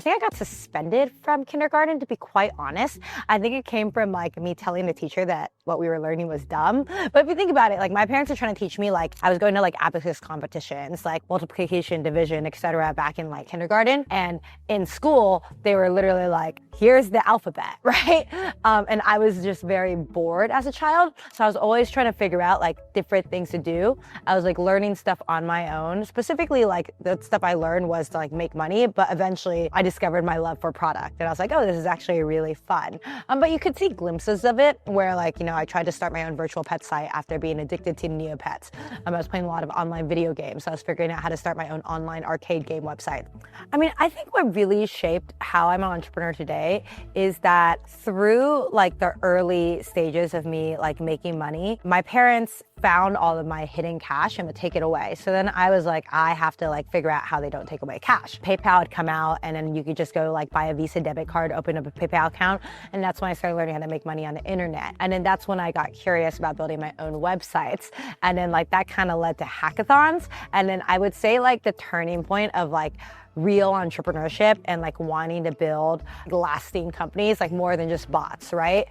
think I got suspended from kindergarten, to be quite honest. I think it came from like me telling the teacher that what we were learning was dumb. But if you think about it, like my parents were trying to teach me, like I was going to like abacus competitions, like multiplication, division, etc. back in like kindergarten. And in school, they were literally like, here's the alphabet, right? And I was just very bored as a child. So I was always trying to figure out like different things to do. I was like learning stuff on my own. Specifically, like the stuff I learned was to like make money, but eventually I discovered my love for product. And I was like, oh, this is actually really fun. But you could see glimpses of it where like, you know, I tried to start my own virtual pet site after being addicted to Neopets. I was playing a lot of online video games. So I was figuring out how to start my own online arcade game website. I mean, I think what really shaped how I'm an entrepreneur today is that through like the early stages of me like making money, my parents found all of my hidden cash and would take it away. So then I was like, I have to like figure out how they don't take away cash. PayPal had come out and then you could just go like buy a Visa debit card, open up a PayPal account. And that's when I started learning how to make money on the internet. And then that's when I got curious about building my own websites. And then like that kind of led to hackathons. And then I would say like the turning point of like real entrepreneurship and like wanting to build lasting companies, like more than just bots, right?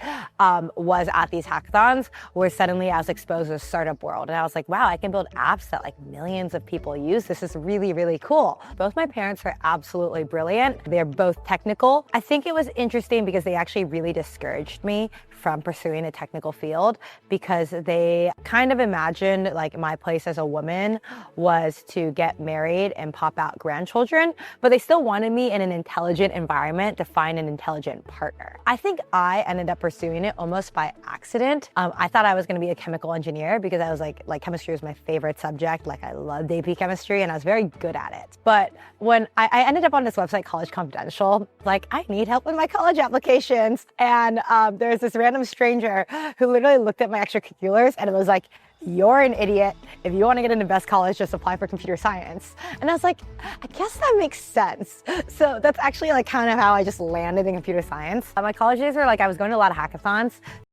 Was at these hackathons where suddenly I was exposed to the startup world. And I was like, wow, I can build apps that like millions of people use. This is really, really cool. Both my parents are absolutely brilliant. They're both technical. I think it was interesting because they actually really discouraged me from pursuing a technical field because they kind of imagined like my place as a woman was to get married and pop out grandchildren, but they still wanted me in an intelligent environment to find an intelligent partner. I think I ended up pursuing it almost by accident. I thought I was going to be a chemical engineer because I was like chemistry was my favorite subject. Like I loved AP chemistry and I was very good at it. But when I ended up on this website, College Confidential, like I need help with my college applications. And there's this random stranger who literally looked at my extracurriculars and it was like, you're an idiot. If you want to get into the best college, just apply for computer science. And I was like, I guess that makes sense. So that's actually like kind of how I just landed in computer science. My college days were like, I was going to a lot of hackathons.